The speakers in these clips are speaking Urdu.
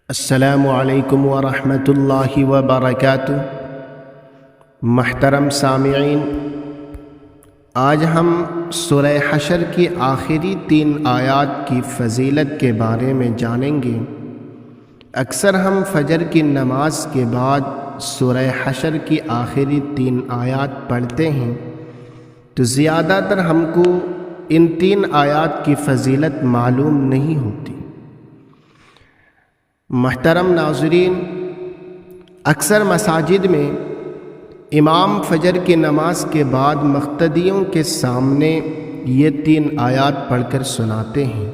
السلام علیکم ورحمۃ اللہ وبرکاتہ۔ محترم سامعین، آج ہم سورہ حشر کی آخری 3 آیات کی فضیلت کے بارے میں جانیں گے۔ اکثر ہم فجر کی نماز کے بعد سورہ حشر کی آخری 3 آیات پڑھتے ہیں، تو زیادہ تر ہم کو ان 3 آیات کی فضیلت معلوم نہیں ہوتی۔ محترم ناظرین، اکثر مساجد میں امام فجر کی نماز کے بعد مقتدیوں کے سامنے یہ 3 آیات پڑھ کر سناتے ہیں،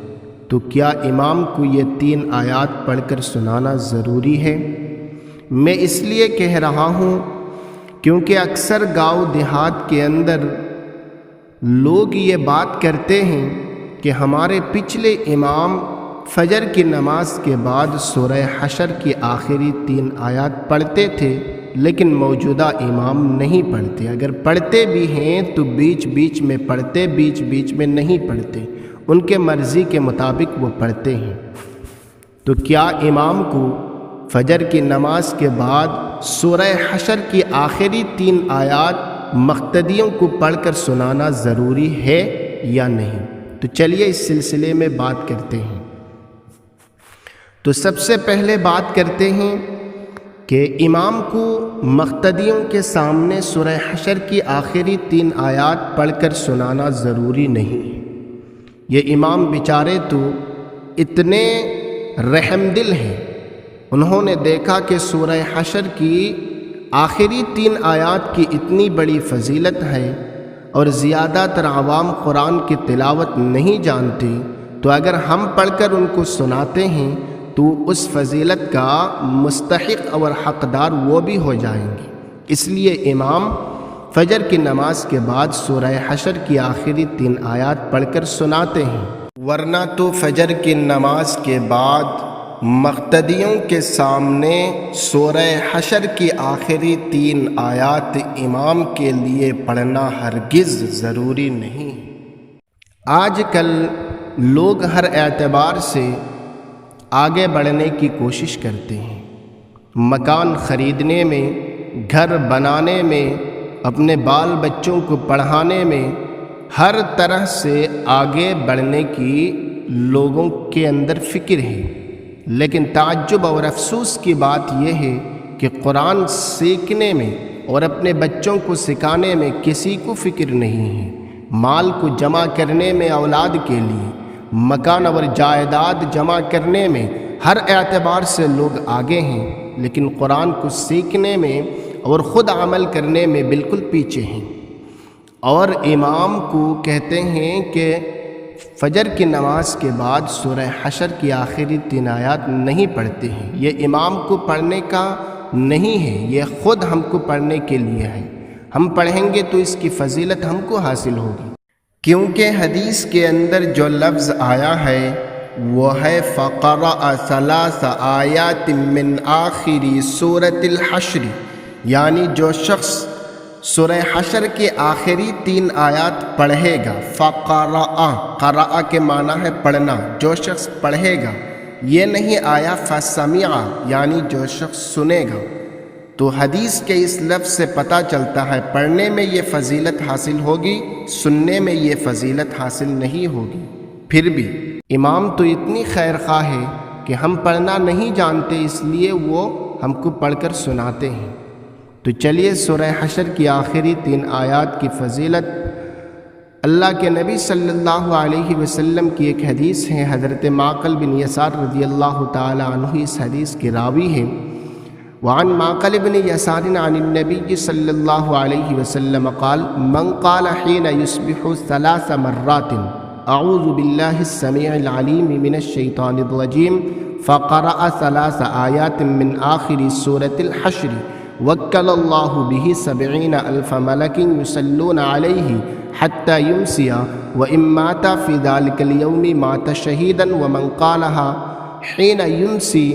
تو کیا امام کو یہ 3 آیات پڑھ کر سنانا ضروری ہے؟ میں اس لیے کہہ رہا ہوں کیونکہ اکثر گاؤں دیہات کے اندر لوگ یہ بات کرتے ہیں کہ ہمارے پچھلے امام فجر کی نماز کے بعد سورہ حشر کی آخری 3 آیات پڑھتے تھے، لیکن موجودہ امام نہیں پڑھتے۔ اگر پڑھتے بھی ہیں تو بیچ بیچ میں پڑھتے، بیچ بیچ میں نہیں پڑھتے، ان کے مرضی کے مطابق وہ پڑھتے ہیں۔ تو کیا امام کو فجر کی نماز کے بعد سورہ حشر کی آخری 3 آیات مقتدیوں کو پڑھ کر سنانا ضروری ہے یا نہیں؟ تو چلیے اس سلسلے میں بات کرتے ہیں۔ تو سب سے پہلے بات کرتے ہیں کہ امام کو مقتدیوں کے سامنے سورہ حشر کی آخری 3 آیات پڑھ کر سنانا ضروری نہیں ہے۔ یہ امام بیچارے تو اتنے رحم دل ہیں، انہوں نے دیکھا کہ سورہ حشر کی آخری 3 آیات کی اتنی بڑی فضیلت ہے اور زیادہ تر عوام قرآن کی تلاوت نہیں جانتے، تو اگر ہم پڑھ کر ان کو سناتے ہیں تو اس فضیلت کا مستحق اور حقدار وہ بھی ہو جائیں گے۔ اس لیے امام فجر کی نماز کے بعد سورہ حشر کی آخری 3 آیات پڑھ کر سناتے ہیں، ورنہ تو فجر کی نماز کے بعد مقتدیوں کے سامنے سورہ حشر کی آخری 3 آیات امام کے لیے پڑھنا ہرگز ضروری نہیں۔ آج کل لوگ ہر اعتبار سے آگے بڑھنے کی کوشش کرتے ہیں، مکان خریدنے میں، گھر بنانے میں، اپنے بال بچوں کو پڑھانے میں، ہر طرح سے آگے بڑھنے کی لوگوں کے اندر فکر ہے۔ لیکن تعجب اور افسوس کی بات یہ ہے کہ قرآن سیکھنے میں اور اپنے بچوں کو سکھانے میں کسی کو فکر نہیں ہے۔ مال کو جمع کرنے میں اولاد کے لیے، مکان اور جائیداد جمع کرنے میں ہر اعتبار سے لوگ آگے ہیں، لیکن قرآن کو سیکھنے میں اور خود عمل کرنے میں بالکل پیچھے ہیں۔ اور امام کو کہتے ہیں کہ فجر کی نماز کے بعد سورہ حشر کی آخری 3 آیات نہیں پڑھتے ہیں۔ یہ امام کو پڑھنے کا نہیں ہے، یہ خود ہم کو پڑھنے کے لیے ہے۔ ہم پڑھیں گے تو اس کی فضیلت ہم کو حاصل ہوگی، کیونکہ حدیث کے اندر جو لفظ آیا ہے وہ ہے فَقَرَأَ 3 آیات من آخری سورۃ الحشر، یعنی جو شخص سورہ حشر کے آخری 3 آیات پڑھے گا، فَقَرَأَ، قرأ کے معنی ہے پڑھنا، جو شخص پڑھے گا، یہ نہیں آیا فَسَمِعَ یعنی جو شخص سنے گا۔ تو حدیث کے اس لفظ سے پتہ چلتا ہے پڑھنے میں یہ فضیلت حاصل ہوگی، سننے میں یہ فضیلت حاصل نہیں ہوگی۔ پھر بھی امام تو اتنی خیر خواہ ہے کہ ہم پڑھنا نہیں جانتے، اس لیے وہ ہم کو پڑھ کر سناتے ہیں۔ تو چلیے سورہ حشر کی آخری 3 آیات کی فضیلت، اللہ کے نبی صلی اللہ علیہ وسلم کی ایک حدیث ہے، حضرت معقل بن یسار رضی اللہ تعالی عنہ اس حدیث کے راوی ہیں۔ وعن معقل بن يسار عن النبي صلى الله عليه وسلم قال من قال حين يصبح 3 مرات أعوذ بالله السميع العليم من الشيطان الرجيم فقرأ 3 آيات من آخر سورة الحشر وكل الله به 70,000 ملك يصلون عليه حتى يمسي وإن مات في ذلك اليوم مات شهيدا ومن قالها حين يمسي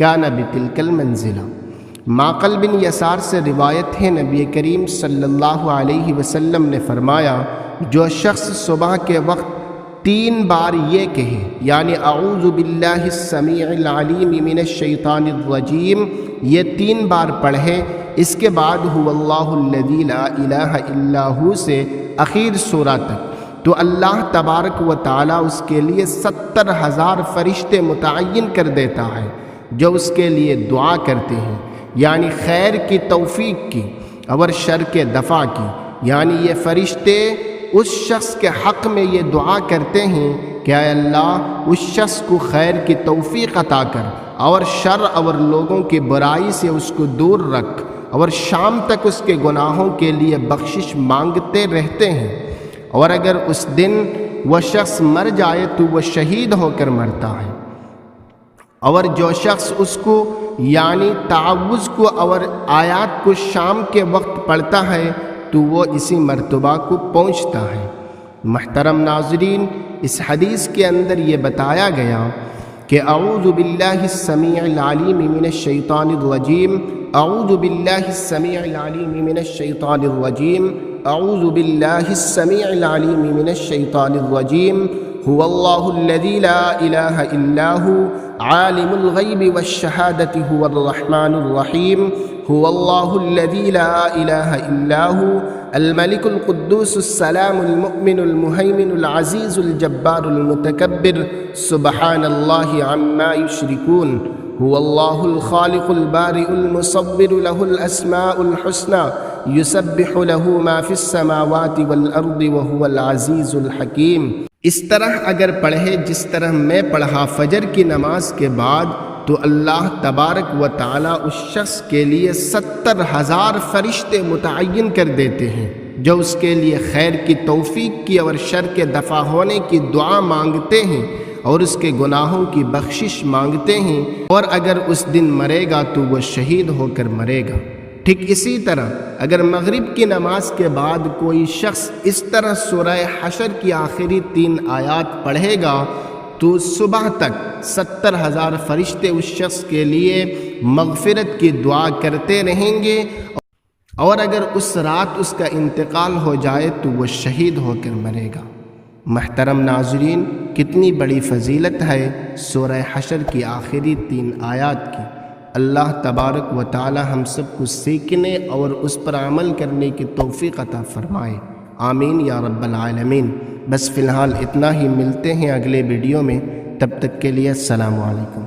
كان بتلك المنزلة۔ معقل بن یسار سے روایت ہے، نبی کریم صلی اللہ علیہ وسلم نے فرمایا، جو شخص صبح کے وقت 3 بار یہ کہے، یعنی اعوذ باللہ السمیع العلیم من الشیطان الرجیم یہ 3 بار پڑھے۔ اس کے بعد هو اللہ الذی لا الہ الا ہو سے اخیر سورہ تک، تو اللہ تبارک و تعالیٰ اس کے لیے 70,000 فرشتے متعین کر دیتا ہے جو اس کے لیے دعا کرتے ہیں، یعنی خیر کی توفیق کی اور شر کے دفع کی۔ یعنی یہ فرشتے اس شخص کے حق میں یہ دعا کرتے ہیں کہ اے اللہ اس شخص کو خیر کی توفیق عطا کر اور شر اور لوگوں کی برائی سے اس کو دور رکھ، اور شام تک اس کے گناہوں کے لیے بخشش مانگتے رہتے ہیں۔ اور اگر اس دن وہ شخص مر جائے تو وہ شہید ہو کر مرتا ہے، اور جو شخص اس کو یعنی تعوذ کو اور آیات کو شام کے وقت پڑھتا ہے تو وہ اسی مرتبہ کو پہنچتا ہے۔ محترم ناظرین، اس حدیث کے اندر یہ بتایا گیا کہ اعوذ باللہ السمیع العلیم من الشیطان الرجیم، اعوذ باللہ السمیع العلیم من الشیطان الرجیم، اعوذ باللہ السمیع العلیم من الشیطان الرجیم، هو اللہ الذی لا الہ الا ہو عالم الغیب والشہادۃ هو الرحمن الرحیم، هو اللہ الذی لا الہ الا ہو الملک القدوس السلام المؤمن المہیمن العزیز الجبار المتکبر سبحان اللہ عما یشرکون، هو اللہ الخالق البارئ المصور له الاسماء الحسنى یسبح له ما فی السماوات والارض وهو العزیز الحکیم۔ اس طرح اگر پڑھے جس طرح میں پڑھا فجر کی نماز کے بعد، تو اللہ تبارک و تعالیٰ اس شخص کے لیے 70,000 فرشتے متعین کر دیتے ہیں جو اس کے لیے خیر کی توفیق کی اور شر کے دفع ہونے کی دعا مانگتے ہیں اور اس کے گناہوں کی بخشش مانگتے ہیں، اور اگر اس دن مرے گا تو وہ شہید ہو کر مرے گا۔ ٹھیک اسی طرح اگر مغرب کی نماز کے بعد کوئی شخص اس طرح سورہ حشر کی آخری 3 آیات پڑھے گا تو صبح تک 70,000 فرشتے اس شخص کے لیے مغفرت کی دعا کرتے رہیں گے، اور اگر اس رات اس کا انتقال ہو جائے تو وہ شہید ہو کر مرے گا۔ محترم ناظرین، کتنی بڑی فضیلت ہے سورہ حشر کی آخری 3 آیات کی۔ اللہ تبارک و تعالی ہم سب کو سیکھنے اور اس پر عمل کرنے کی توفیق عطا فرمائے، آمین یا رب العالمین۔ بس فی الحال اتنا ہی، ملتے ہیں اگلے ویڈیو میں، تب تک کے لیے السلام علیکم۔